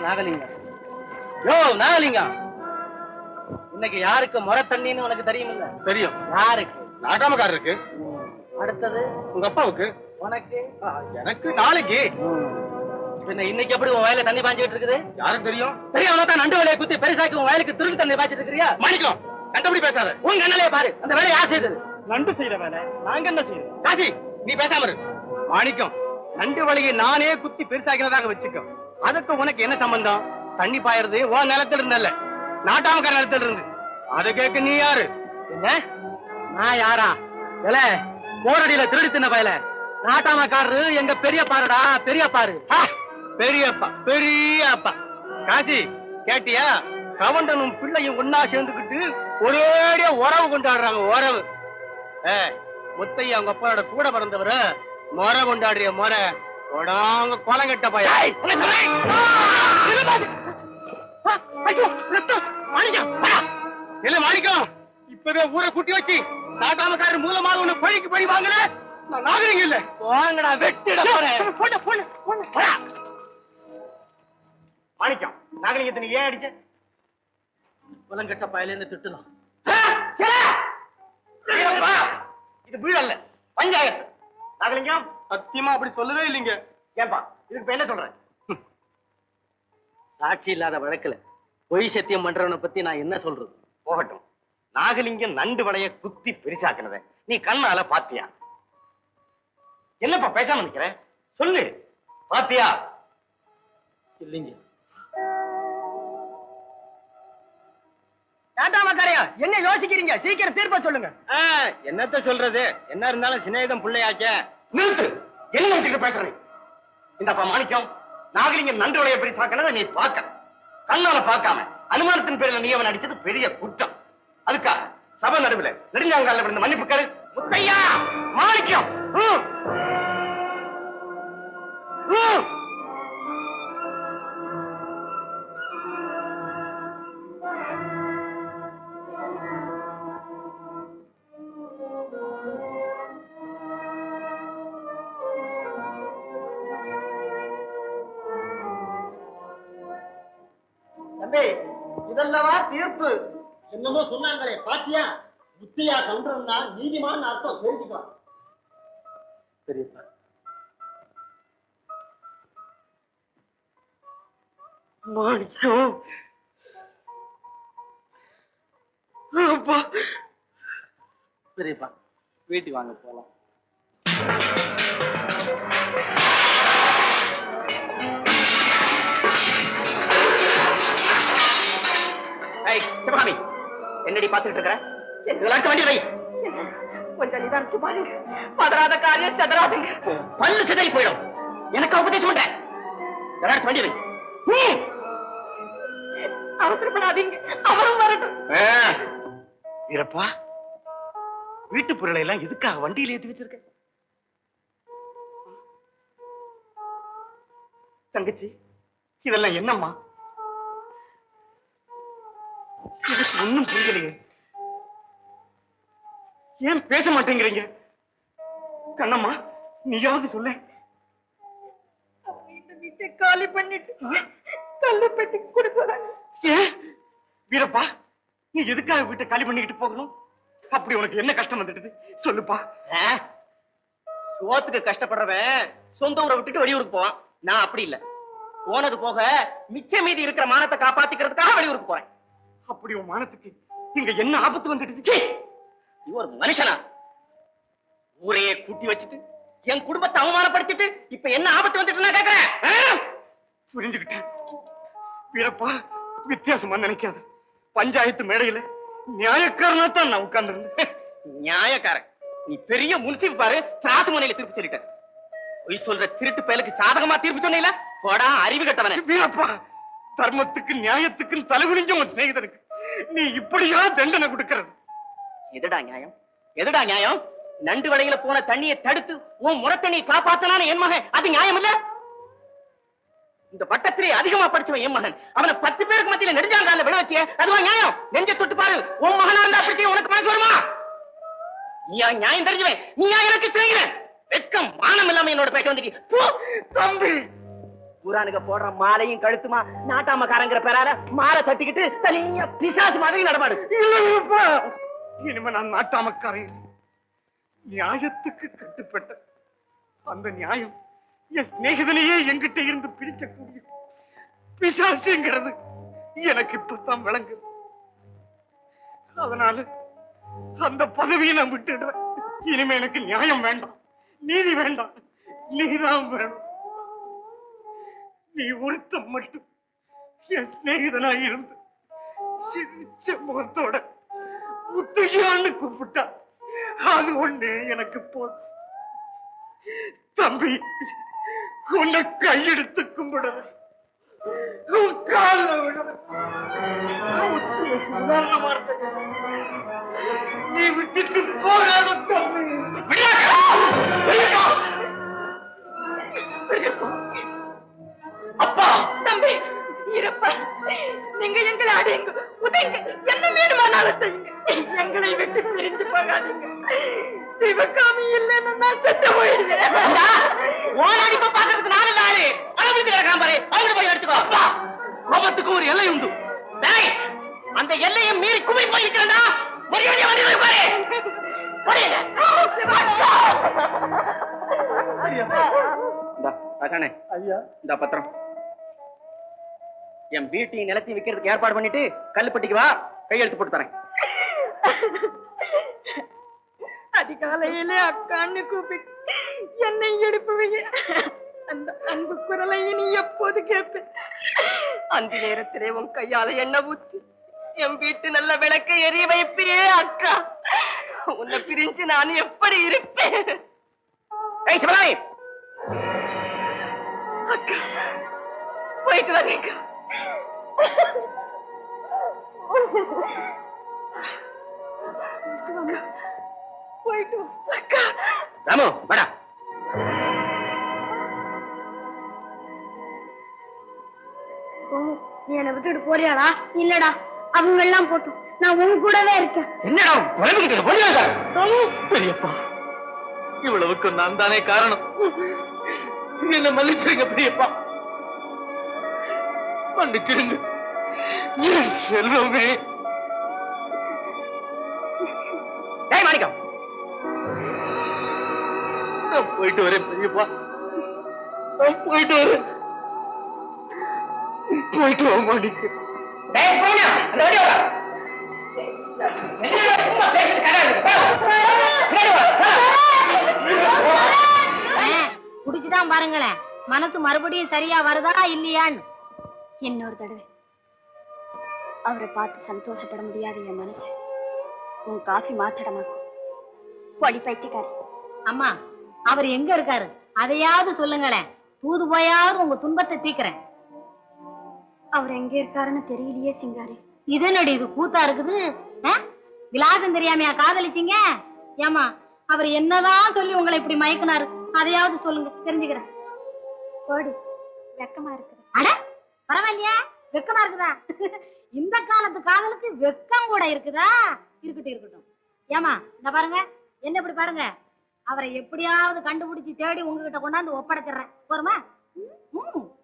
நாகலிங்கம். யோ நாகலிங்கம், இன்னைக்கு யாருக்கு முறை தண்ணின்னு உனக்கு தெரியுமில்ல? தெரியும். யாருக்கு? நாட்டாமக்காரருக்கு. அடுத்தது உங்க அப்பாவுக்கு. உனக்கு? எனக்கு நாளைக்கு. இன்னைக்கு எப்படி உன் வயல தண்ணி பாய்ச்சிட்டு இருக்குது? யாருக்கு தெரியும்? தெரியாம தான் நண்டு வலையை குத்தி பெருசாக்கி உன் வயலுக்கு திருட்டு தண்ணி பாய்ச்சிட்டு இருக்கிறியா? மாணிக்கம், கண்டபடி பேசாத. உன் கண்ணலையே பாரு, அந்த வேலையை யார் செய்தது? நண்டு செய்யற வேலை நாங்க என்ன செய்யறோம்? காசி, நீ பேசாம இரு. மாணிக்கம், நண்டு வலையை நானே குத்தி பெருசாக்கிறதாக வச்சுக்கோ. அதுக்கு உனக்கு என்ன சம்பந்தம்? தண்ணி பாயறது உன் நிலத்துல இருந்தல்ல, நாட்டாமக்கார நிலத்துல இருந்து. அதை கேட்க நீ யாரு? என்ன நான் யாரா? இல்ல போரடியில திருடி தின்ன பயல நாட்டாமக்காரரு எங்க பெரியப்பாருடா. பெரியப்பாரு. பெரியப்பா பெரியப்பா. காசி கேட்டியா? கவண்டனும் பிள்ளையும் ஒன்னா சேர்ந்துக்கிட்டு ஒரேடியா உறவு கொண்டாடுறாங்க. உறவு. முத்தைய அவங்க அப்பாவோட கூட பிறந்தவர முறை கொண்டாடுறிய முறை கொலங்கட்ட பையன். இல்ல மாணிக்கம், இப்பவே ஊரை கூட்டி வச்சு நாட்டாமக்காரர் மூலமாக ஒண்ணு பழிக்கு பழி வாங்கல. நான் நாகரிகம் இல்ல. வாங்கடா, வெட்டிட போறேன். மாணிக்கம், நாகரிகத்தை நீ ஏன் அடிச்ச? புலங்கட்ட பயலேன்னு திட்டுலாம். இது வீடு அல்ல, பஞ்சாயத்து. நாகலிங்கம், சத்தியமா அப்படி சொல்லவே இல்லைங்க. ஏன்பா இதுக்கு இப்ப என்ன சொல்றேன்? சாட்சி இல்லாத வழக்குல பொய் சத்தியம் பண்றவனை பத்தி நான் என்ன சொல்றது? போகட்டும். நாகலிங்கம் நண்டு வலைய குத்தி பெருசாக்குனத நீ கண்ணால பாத்தியா? என்னப்பா பேசாம நிக்கிற? சொல்லு, பாத்தியா? இல்லைங்க. நாட்டாமக்காரையா, என்ன யோசிக்கிறீங்க? சீக்கிரம் தீர்ப்ப சொல்லுங்க. என்னத்த சொல்றது? என்ன இருந்தாலும் சிநேகிதம் பிள்ளையாச்சே. நிறுத்து. என்ன நினைச்சுட்டு பேசுறேன்? இந்தப்பா மாணிக்கம், நாகலிங்கம் நண்டு வலைய பெருசாக்குனத நீ பார்க்க கண்ணால பார்க்காம அனுமானத்தின் பேரில் நீ அவன் அடிச்சது பெரிய குற்றம். அதுக்காக சபை நடுவில் நெடுஞ்சாங்கால விழுந்த மன்னிப்பு கேளு. முத்தையா, மாணிக்கம். தம்பி, இதல்லவா தீர்ப்பு? என்னமோ சொன்னாங்களே, பாத்தியா? முத்தியா கன்றா நீதிமான் அர்த்தம் தெரிஞ்சுக்கோ. பெரியப்பா, மாணிக்கம், பெரியப்பா வீட்டுக்கு வாங்க போலாம். சிவகாமி, என்னடி பாத்துட்டு இருக்கிற? வண்டி வை. கொஞ்சம் நிதானிச்சு பாருங்க. பதறாத காரியம் சதறாதுங்க. பல்லு சிதறி போயிடும். எனக்கு உபதேசம் பண்றேன். வண்டி வை. அவசரப்படாதீங்க, அவரும் வரட்டும். வீரப்பா, வீட்டு பொருளை எல்லாம் எதுக்காக வண்டியில ஏத்தி வச்சிருக்க? தங்கச்சி, இதெல்லாம் என்னம்மா? எனக்கு ஒண்ணும் புரியலையே. ஏன் பேச மாட்டேங்கிறீங்க? கண்ணம்மா, நீயாவது சொல்ல. இந்த வீட்டை காலி பண்ணிட்டு கல்லு பெட்டி கொடுக்குறாங்க. ஏன் வீரப்பா, நீ எதுக்காக வீட்டை காலி பண்ணிக்கிட்டு போகணும்? அப்படி உனக்கு என்ன கஷ்டம் வந்துடுது சொல்லுப்பா. சோத்துக்கு கஷ்டப்படுறவன் சொந்த ஊரை விட்டுட்டு வெளியூருக்கு போவான். நான் அப்படி இல்ல. போனது போக மிச்ச மீதி இருக்கிற மானத்தை காப்பாத்திக்கிறதுக்காக வெளியூருக்கு போறேன். அப்படி உன் மானத்துக்கு இங்க என்ன ஆபத்து வந்துடுச்சு? நீ ஒரு மனுஷனா? ஊரையே கூட்டி வச்சுட்டு என் குடும்பத்தை அவமானப்படுத்திட்டு இப்ப என்ன ஆபத்து வந்துட்டு நான் கேக்குறேன். புரிஞ்சுக்கிட்டேன் வீரப்பா. வித்தியாசமா நினைக்காத. பஞ்சாயத்து மேடையில நியாயக்காரனா தான் நான் உட்கார்ந்து இருந்தேன். நியாயக்காரன்? நீ பெரிய முன்சிப் பாரு, திராசு முனையில தீர்ப்பு சொல்லிட்ட. பொய் சொல்ற திருட்டு பயலுக்கு சாதகமா தீர்ப்பு சொன்னீங்களா? போடா அறிவு கட்டவனே. வீரப்பா, தர்மத்துக்கு நியாயத்துக்கு தலைகுனிஞ்ச உன் சிநேகிதனுக்கு நீ இப்படியா தண்டனை கொடுக்கிறது? எதுடா நியாயம்? எதுடா நியாயம்? நண்டு வலையில போன தண்ணியை தடுத்து உன் முறத்தண்ணியை காப்பாத்தனான என் மகன், அது நியாயம் இல்ல? இந்த பட்டத்திலே அதிகமா படிச்சவன் என் மகன், அவனை 10 பேருக்கு மத்தியில நெடுஞ்சாங்கால விட வச்சிய, அதுவா நியாயம்? நெஞ்ச தொட்டு பாரு. உன் மகனா இருந்தா அப்படி உனக்கு மனசு வருமா? நீயா நியாயம் தெரிஞ்சுவேன்? நீயா எனக்கு சிநேகிதன்? வெட்கம் மானம் இல்லாம என்னோட பேச வந்துட்டு. தம்பி, ஊரானுங்க போடுற மாலையும் கழுத்துமா நாட்டாமக்காரங்கிற பேரால மாலை தட்டிக்கிட்டு தனியா பிசாசு மாதிரி நடமாடு. இனிமே நான் நாட்டாமக்காரன், நியாயத்துக்கு கட்டுப்பட்ட அந்த நியாயம் என் சிநேகிதனையே என்கிட்ட இருந்து பிரிக்கக்கூடிய பிசாசுங்கிறது எனக்கு இப்பதான் விளங்குது. அதனால அந்த பதவியை நான் விட்டுடுறேன். இனிமே எனக்கு நியாயம் வேண்டாம், நீதி வேண்டாம், நீதான் வேணும். நீ ஒருத்தம் மட்டும் என் சிநேகிதனாய் இருந்து சிரிச்ச முகத்தோட முத்தையான்னு கூப்பிட்டா அது ஒண்ணு எனக்கு போதும். தம்பி, உன்னை கையெடுத்து கும்பிட கால விட நீ விட்டுட்டு போகாத தம்பி. அப்பா தம்பி இருப்பா, நீங்க எங்களை அடையுங்க, உதங்க, என்ன வேணுமானாலும் செய்யுங்க. எங்களை விட்டு பிரிஞ்சு போகாதீங்க. சிவகாமி இல்லைன்னு நான் செத்து போயிடுவேன். ஓனாடிப்ப பாக்குறதுக்கு நாலு நாளு அளவுக்கு கிடக்காம பாரு, அவங்க போய் அடிச்சுக்கோ. அப்பா, கோபத்துக்கு ஒரு எல்லை உண்டு. டேய், அந்த எல்லையை மீறி குமிழ் போயிருக்கிறா. மரியாதையா வந்து பாரு. ஐயா, இந்த பத்திரம் என் வீட்டையும் நிலத்தையும் விற்கிறதுக்கு ஏற்பாடு பண்ணிட்டு கல்லுப்பட்டிக்கு வா, கையெழுத்து போட்டு தரேன். அதிகாலையிலே அக்கான்னு கூப்பிட்டு என்னை எழுப்புவீங்க. அந்த அன்பு குரலை நீ எப்போது கேட்ப? அந்த நேரத்திலே உன் கையால எண்ணெய் ஊத்தி என் வீட்டு நல்ல விளக்கை எரிய வைப்பியே அக்கா. உன்னை பிரிஞ்சு நான் எப்படி இருப்பேன்? ஏய் சிவராணி, அக்கா போயிட்டு வரேங்க. போயிட்டு அக்கா. ராமு வாடா. நீ என்னை விட்டுட்டு போறியாடா? இல்லடா, அவங்க எல்லாம் போட்டும் நான் உன் கூடவே இருக்கேன். என்னடா பெரியப்பா, இவ்வளவுக்கு நான் தானே காரணம். என்ன மன்னிச்சிருங்க பெரியப்பா, மன்னிச்சிருங்க. என் செல்வமே. டேய் மாணிக்கம், நான் போயிட்டு வரேன் பெரியப்பா, நான் போயிட்டு வரேன். போயிட்டு வா மாணிக்கம். டேய் போங்க, அந்த வண்டி வா. குடிச்சுதான் பாருங்களேன், மனசு மறுபடியும் சரியா வருதா இல்லையான்னு. இன்னொரு தடவை அவரை பார்த்து சந்தோஷப்பட முடியாத என் மனசு உன் காஃபி மாத்தடமாக்கும். பொடி பைத்தியக்காரி. அம்மா, அவர் எங்க இருக்காரு அதையாவது சொல்லுங்களேன், தூது போயாவது உங்க துன்பத்தை தீக்கிறேன். அவர் எங்க இருக்காருன்னு தெரியலையே சிங்காரி. இது நடி, இது கூத்தா இருக்குது. விலாசம் தெரியாமையா காதலிச்சீங்க? ஏமா, அவர் என்னதான் சொல்லி உங்களை இப்படி மயக்கினாரு, அதையாவது சொல்லுங்க, தெரிஞ்சுக்கிறேன். போடு, வெக்கமா இருக்குது. அட பரவாயில்லையா, வெக்கமா இருக்குதா? இந்த காலத்து காதலுக்கு வெக்கம் கூட இருக்குதா? இருக்கட்டும் இருக்கட்டும். ஏமா, இந்த பாருங்க, என்ன இப்படி பாருங்க, அவரை எப்படியாவது கண்டுபிடிச்சு தேடி உங்ககிட்ட கொண்டாந்து ஒப்படைச்சிடுறேன். போருமா?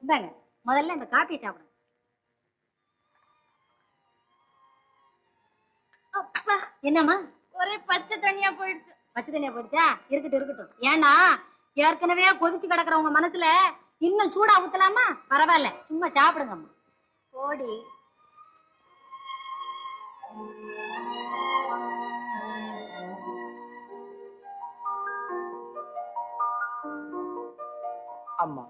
இந்தாங்க, முதல்ல இந்த காப்பியை சாப்பிடுங்க. அப்பா, என்னம்மா ஒரே பச்சை தண்ணியா போயிடுச்சு. பச்சை தண்ணியா போயிடுச்சா? இருக்கட்டும் இருக்கட்டும். ஏன்னா ஏற்கனவே கொதிச்சு கிடக்குறவங்க மனசுல இன்னும் சூடா ஊத்தலாமா? பரவாயில்ல, சும்மா சாப்பிடுங்கம்மா. ஓடி அம்மா,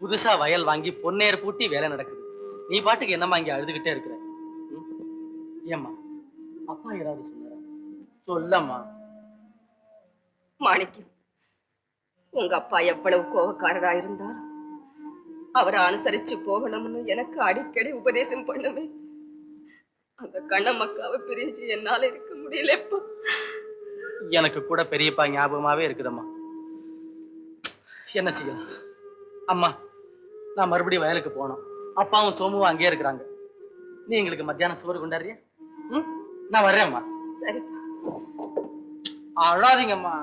புதுசா வயல் வாங்கி பொன்னேர் பூட்டி வேலை நடக்குது. நீ பாட்டுக்கு என்னம்மா இங்க அழுதுகிட்டே இருக்கிற? ஏம்மா, அப்பா ஏதாவது சொன்னாரா? சொல்லம்மா. மாணிக்கம், உங்க அப்பா எவ்வளவு கோபக்காரரா இருந்தாலும் அவரை அனுசரிச்சு போகணும்னு எனக்கு அடிக்கடி உபதேசம் பண்ணுமே. அந்த கண்ணம்மக்காவை பிரிஞ்சு என்னால இருக்க முடியலப்பா. எனக்கு கூட பெரியப்பா ஞாபகமாவே இருக்குதம்மா. என்ன செய்யலாம்? அம்மா, நான் மறுபடியும் வயலுக்கு போனோம். அப்பாவும் சோமுவும் அங்கேயே இருக்கிறாங்க. நீ எங்களுக்கு மத்தியானம் சோறு கொண்டாடுறியா? நான் வர்றேன்ம்மா. சரிப்பா. அழாதீங்கம்மா.